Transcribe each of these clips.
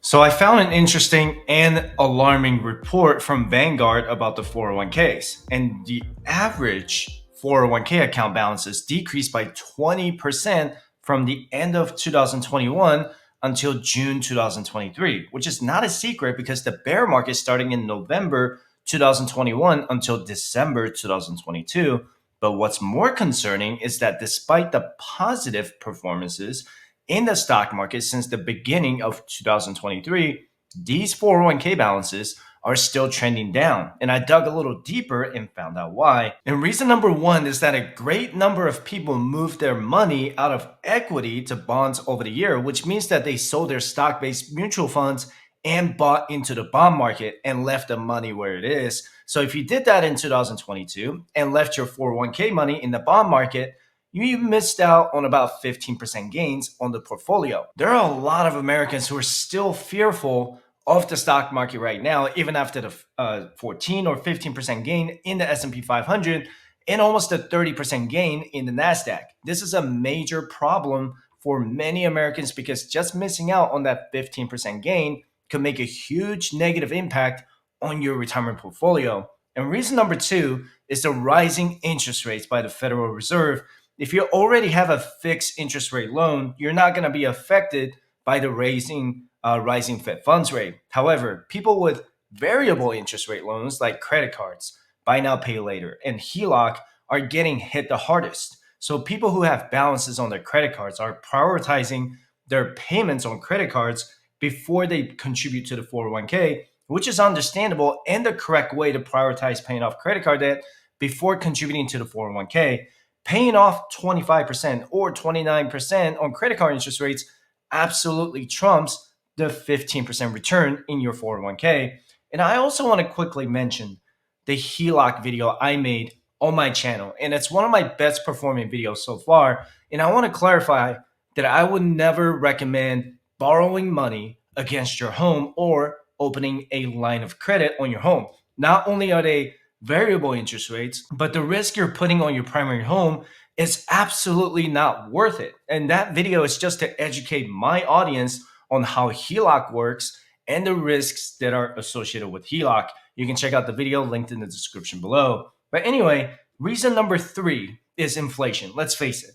So I found an interesting and alarming report from Vanguard about the 401ks, and the average 401k account balances decreased by 20% from the end of 2021 until June 2023, which is not a secret because the bear market starting in November 2021 until December 2022. But what's more concerning is that despite the positive performances in the stock market since the beginning of 2023, these 401k balances are still trending down. And I dug a little deeper and found out why. And reason number one is that a great number of people moved their money out of equity to bonds over the year, which means that they sold their stock based mutual funds and bought into the bond market and left the money where it is. So if you did that in 2022 and left your 401k money in the bond market, you missed out on about 15% gains on the portfolio. There are a lot of Americans who are still fearful of the stock market right now, even after the 14 or 15% gain in the S&P 500 and almost a 30% gain in the NASDAQ. This is a major problem for many Americans because just missing out on that 15% gain could make a huge negative impact on your retirement portfolio. And reason number two is the rising interest rates by the Federal Reserve. If you already have a fixed interest rate loan, you're not going to be affected by the rising Fed funds rate. However, people with variable interest rate loans like credit cards, buy now, pay later, and HELOC are getting hit the hardest. So people who have balances on their credit cards are prioritizing their payments on credit cards before they contribute to the 401k, which is understandable and the correct way to prioritize paying off credit card debt before contributing to the 401k. Paying off 25% or 29% on credit card interest rates absolutely trumps the 15% return in your 401k. And I also want to quickly mention the HELOC video I made on my channel. And it's one of my best performing videos so far. And I want to clarify that I would never recommend borrowing money against your home or opening a line of credit on your home. Not only are they variable interest rates, but the risk you're putting on your primary home is absolutely not worth it. And that video is just to educate my audience on how HELOC works and the risks that are associated with HELOC. You can check out the video linked in the description below. But anyway, reason number three is inflation. Let's face it,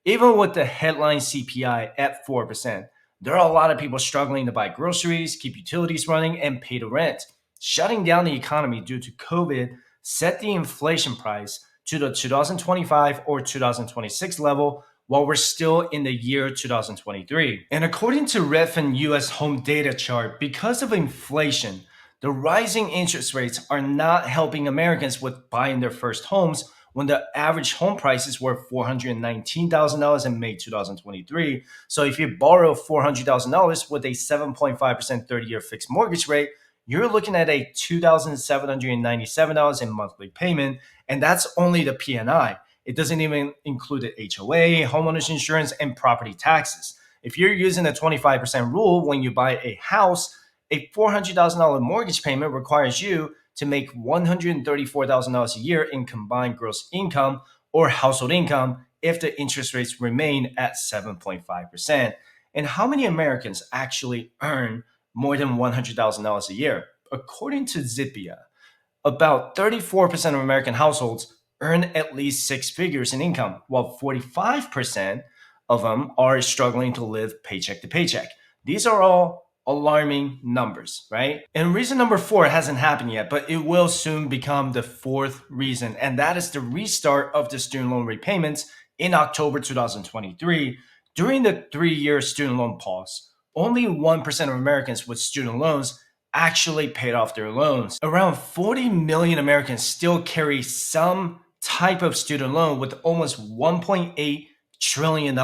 even with the headline CPI at 4%, there are a lot of people struggling to buy groceries, keep utilities running, and pay the rent. Shutting down the economy due to COVID set the inflation price to the 2025 or 2026 level while we're still in the year 2023. And according to Redfin US home data chart, because of inflation, the rising interest rates are not helping Americans with buying their first homes when the average home prices were $419,000 in May 2023. So if you borrow $400,000 with a 7.5% 30-year fixed mortgage rate, you're looking at a $2,797 in monthly payment, and that's only the P&I. It doesn't even include the HOA, homeowners insurance, and property taxes. If you're using the 25% rule when you buy a house, a $400,000 mortgage payment requires you to make $134,000 a year in combined gross income or household income if the interest rates remain at 7.5%. And how many Americans actually earn more than $100,000 a year? According to Zippia, about 34% of American households earn at least six figures in income, while 45% of them are struggling to live paycheck to paycheck. These are all alarming numbers, right? And reason number four hasn't happened yet, but it will soon become the fourth reason, and that is the restart of the student loan repayments in October 2023. During the 3-year student loan pause, only 1% of Americans with student loans actually paid off their loans. Around 40 million Americans still carry some type of student loan with almost $1.8 trillion.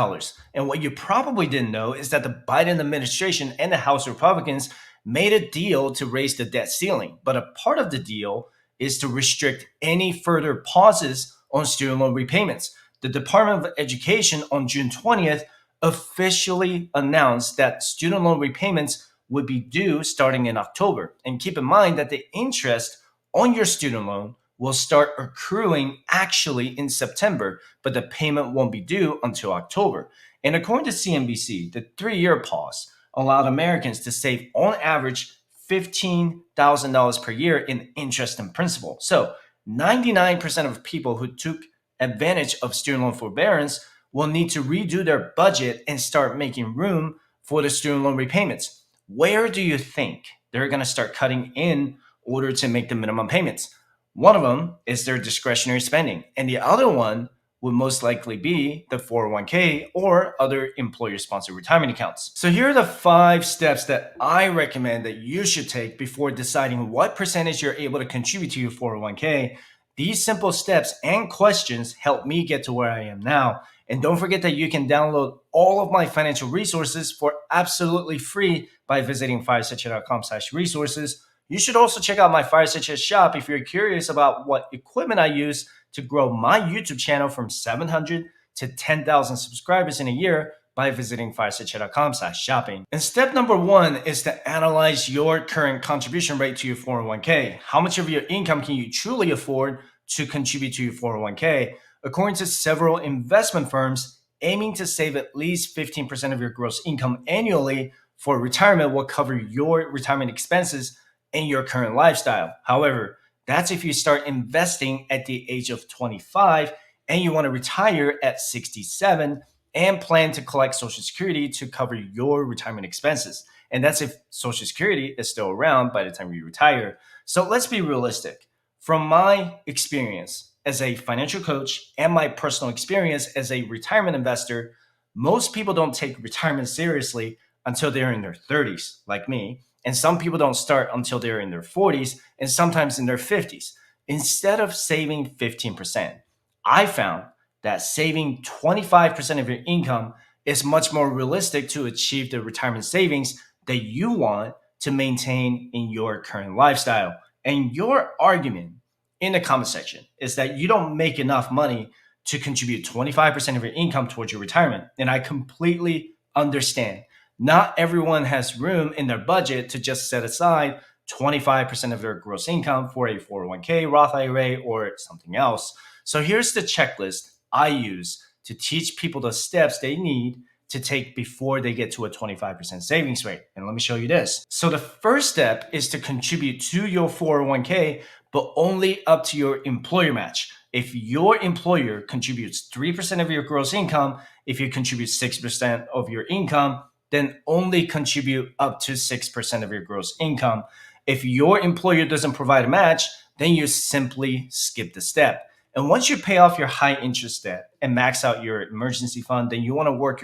And what you probably didn't know is that the Biden administration and the House Republicans made a deal to raise the debt ceiling. But a part of the deal is to restrict any further pauses on student loan repayments. The Department of Education on June 20th officially announced that student loan repayments would be due starting in October. And keep in mind that the interest on your student loan will start accruing actually in September, but the payment won't be due until October. And according to CNBC, the 3-year pause allowed Americans to save on average $15,000 per year in interest and principal. So 99% of people who took advantage of student loan forbearance will need to redo their budget and start making room for the student loan repayments. Where do you think they're going to start cutting in order to make the minimum payments? One of them is their discretionary spending, and the other one would most likely be the 401k or other employer sponsored retirement accounts. So here are the 5 steps that I recommend that you should take before deciding what percentage you're able to contribute to your 401k. These simple steps and questions help me get to where I am now. And don't forget that you can download all of my financial resources for absolutely free by visiting firesuccess.com/resources. You should also check out my Fire Success shop if you're curious about what equipment I use to grow my YouTube channel from 700 to 10,000 subscribers in a year by visiting firesuccess.com/shopping. And step number 1 is to analyze your current contribution rate to your 401k. How much of your income can you truly afford to contribute to your 401k? According to several investment firms, aiming to save at least 15% of your gross income annually for retirement will cover your retirement expenses and your current lifestyle. However, that's if you start investing at the age of 25 and you want to retire at 67 and plan to collect Social Security to cover your retirement expenses. And that's if Social Security is still around by the time you retire. So let's be realistic. From my experience as a financial coach and my personal experience as a retirement investor, most people don't take retirement seriously until they're in their 30s, like me. And some people don't start until they're in their 40s and sometimes in their 50s. Instead of saving 15%, I found that saving 25% of your income is much more realistic to achieve the retirement savings that you want to maintain in your current lifestyle. And your argument in the comment section is that you don't make enough money to contribute 25% of your income towards your retirement. And I completely understand. Not everyone has room in their budget to just set aside 25% of their gross income for a 401k, Roth IRA, or something else. So here's the checklist I use to teach people the steps they need to take before they get to a 25% savings rate. And let me show you this. So the first step is to contribute to your 401k, but only up to your employer match. If your employer contributes 3% of your gross income, if you contribute 6% of your income, then only contribute up to 6% of your gross income. If your employer doesn't provide a match, then you simply skip the step. And once you pay off your high interest debt and max out your emergency fund, then you want to work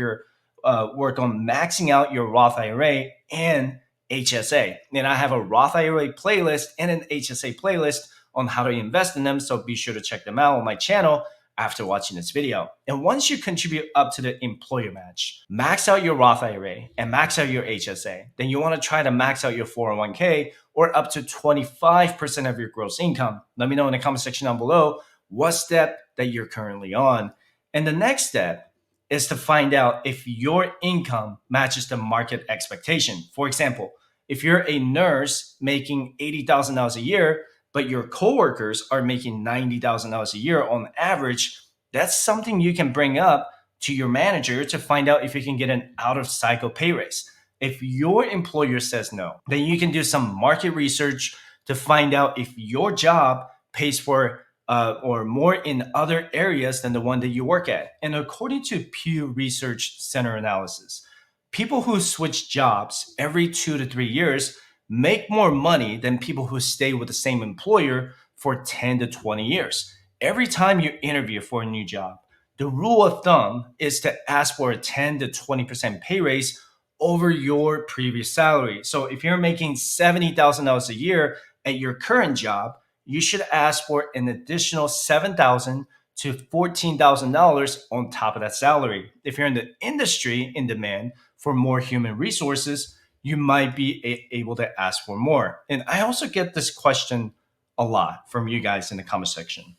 on maxing out your Roth IRA and HSA. And I have a Roth IRA playlist and an HSA playlist on how to invest in them. So be sure to check them out on my channel after watching this video. And once you contribute up to the employer match, max out your Roth IRA and max out your HSA, then you want to try to max out your 401k or up to 25% of your gross income. Let me know in the comment section down below what step that you're currently on. And the next step is to find out if your income matches the market expectation. For example, if you're a nurse making $80,000 a year, but your coworkers are making $90,000 a year on average, that's something you can bring up to your manager to find out if you can get an out of cycle pay raise. If your employer says no, then you can do some market research to find out if your job pays for or more in other areas than the one that you work at. And according to Pew Research Center analysis, people who switch jobs every 2 to 3 years make more money than people who stay with the same employer for 10 to 20 years. Every time you interview for a new job, the rule of thumb is to ask for a 10 to 20% pay raise over your previous salary. So if you're making $70,000 a year at your current job, you should ask for an additional $7,000 to $14,000 on top of that salary. If you're in the industry in demand for more human resources, you might be able to ask for more. And I also get this question a lot from you guys in the comment section.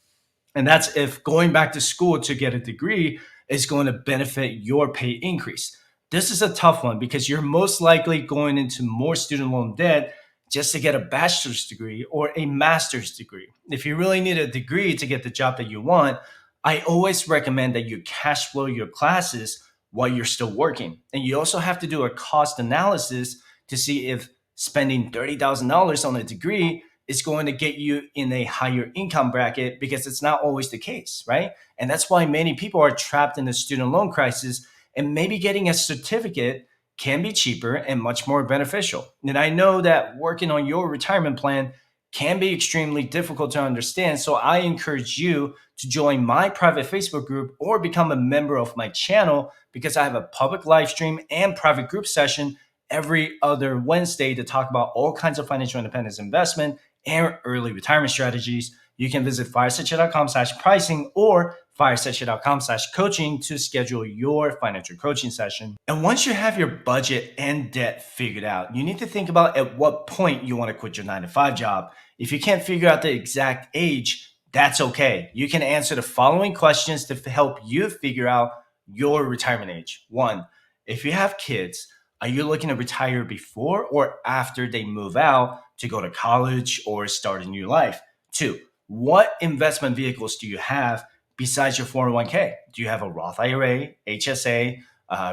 And that's if going back to school to get a degree is going to benefit your pay increase. This is a tough one because you're most likely going into more student loan debt just to get a bachelor's degree or a master's degree. If you really need a degree to get the job that you want, I always recommend that you cash flow your classes while you're still working. And you also have to do a cost analysis to see if spending $30,000 on a degree is going to get you in a higher income bracket, because it's not always the case, right? And that's why many people are trapped in the student loan crisis, and maybe getting a certificate can be cheaper and much more beneficial. And I know that working on your retirement plan can be extremely difficult to understand. So I encourage you to join my private Facebook group or become a member of my channel, because I have a public live stream and private group session every other Wednesday to talk about all kinds of financial independence, investment, and early retirement strategies. You can visit firesetchat.com/pricing or firesetchat.com/coaching to schedule your financial coaching session. And once you have your budget and debt figured out, you need to think about at what point you want to quit your 9 to 5 job. If you can't figure out the exact age, that's okay. You can answer the following questions to help you figure out your retirement age. One, if you have kids, are you looking to retire before or after they move out to go to college or start a new life? Two, what investment vehicles do you have besides your 401k? Do you have a Roth IRA, HSA,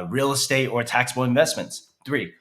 real estate, or taxable investments? Three,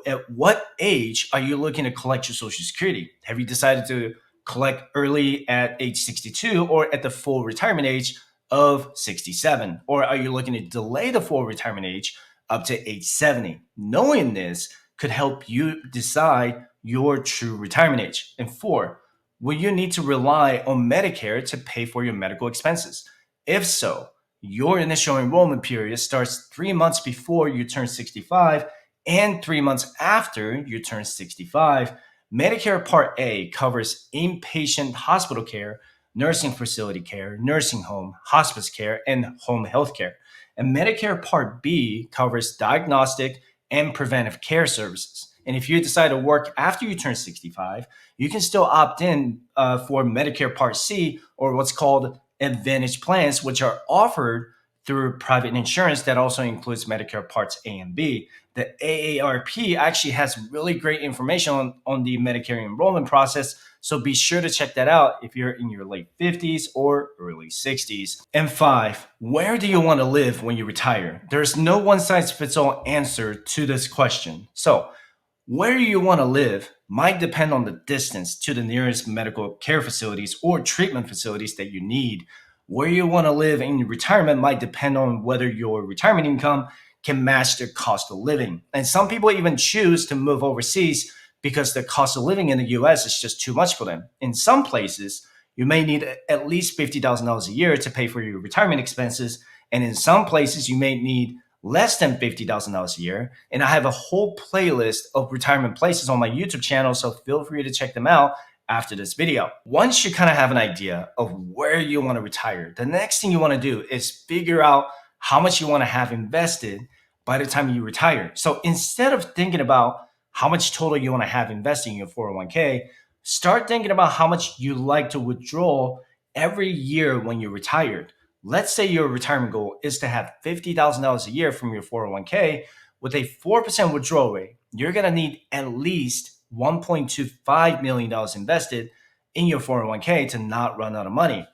at what age are you looking to collect your Social Security? Have you decided to collect early at age 62 or at the full retirement age of 67? Or are you looking to delay the full retirement age up to age 70? Knowing this could help you decide your true retirement age. And four, will you need to rely on Medicare to pay for your medical expenses? If so, your initial enrollment period starts 3 months before you turn 65 and 3 months after you turn 65. Medicare Part A covers inpatient hospital care, nursing facility care, nursing home, hospice care, and home health care. And Medicare Part B covers diagnostic and preventive care services. And if you decide to work after you turn 65, you can still opt in for Medicare Part C, or what's called Advantage plans, which are offered through private insurance that also includes Medicare Parts A and B. The AARP actually has really great information on the Medicare enrollment process. So be sure to check that out if you're in your late 50s or early 60s. And five, where do you want to live when you retire? There's no one size fits all answer to this question. So where you want to live might depend on the distance to the nearest medical care facilities or treatment facilities that you need. Where you want to live in retirement might depend on whether your retirement income can match the cost of living. And some people even choose to move overseas because the cost of living in the US is just too much for them. In some places, you may need at least $50,000 a year to pay for your retirement expenses. And in some places, you may need less than $50,000 a year. And I have a whole playlist of retirement places on my YouTube channel, so feel free to check them out after this video. Once you kind of have an idea of where you want to retire, the next thing you want to do is figure out how much you want to have invested by the time you retire. So instead of thinking about how much total you want to have invested in your 401k, start thinking about how much you like to withdraw every year when you're retired. Let's say your retirement goal is to have $50,000 a year from your 401k. With a 4% withdrawal rate, you're going to need at least $1.25 million invested in your 401k to not run out of money.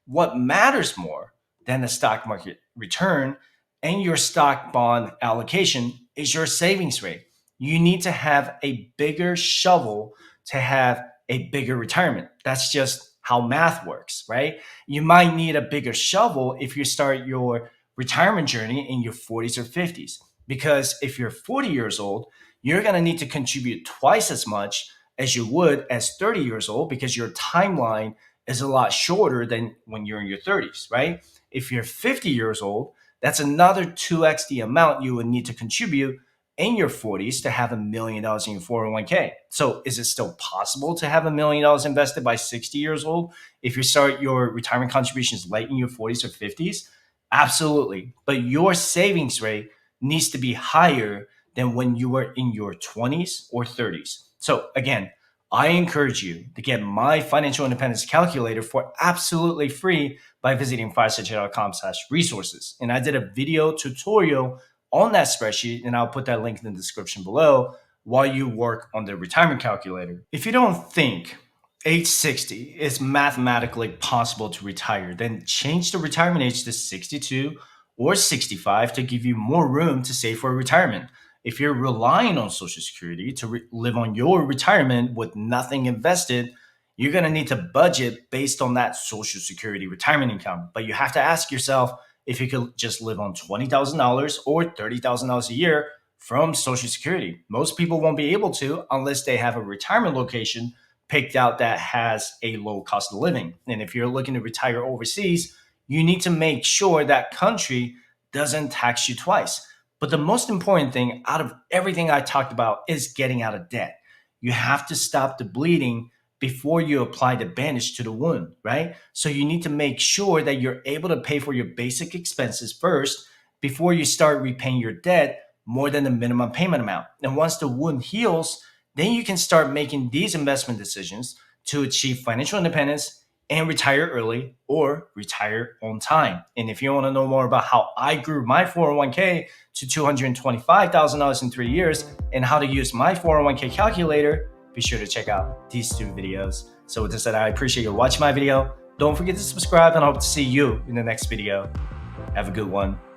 What matters more than the stock market return and your stock bond allocation is your savings rate. You need to have a bigger shovel to have a bigger retirement. That's just how math works, right? You might need a bigger shovel if you start your retirement journey in your 40s or 50s. Because if you're 40 years old, you're going to need to contribute twice as much as you would as 30 years old, because your timeline is a lot shorter than when you're in your 30s, right? If you're 50 years old, that's another 2x the amount you would need to contribute in your 40s to have $1 million in your 401k. So is it still possible to have $1 million invested by 60 years old if you start your retirement contributions late in your 40s or 50s? Absolutely. But your savings rate needs to be higher than when you were in your 20s or 30s. So again, I encourage you to get my financial independence calculator for absolutely free by visiting firesetchat.com/resources. And I did a video tutorial on that spreadsheet, and I'll put that link in the description below while you work on the retirement calculator. If you don't think age 60 is mathematically possible to retire, then change the retirement age to 62 or 65 to give you more room to save for retirement. If you're relying on Social Security to live on your retirement with nothing invested, you're going to need to budget based on that Social Security retirement income. But you have to ask yourself if you could just live on $20,000 or $30,000 a year from Social Security. Most people won't be able to unless they have a retirement location picked out that has a low cost of living. And if you're looking to retire overseas, you need to make sure that country doesn't tax you twice. But the most important thing out of everything I talked about is getting out of debt. You have to stop the bleeding before you apply the bandage to the wound, right? So you need to make sure that you're able to pay for your basic expenses first before you start repaying your debt more than the minimum payment amount. And once the wound heals, then you can start making these investment decisions to achieve financial independence and retire early or retire on time. And if you want to know more about how I grew my 401k to $225,000 in 3 years and how to use my 401k calculator, be sure to check out these 2 videos. So with this said, I appreciate you watching my video. Don't forget to subscribe and I hope to see you in the next video. Have a good one.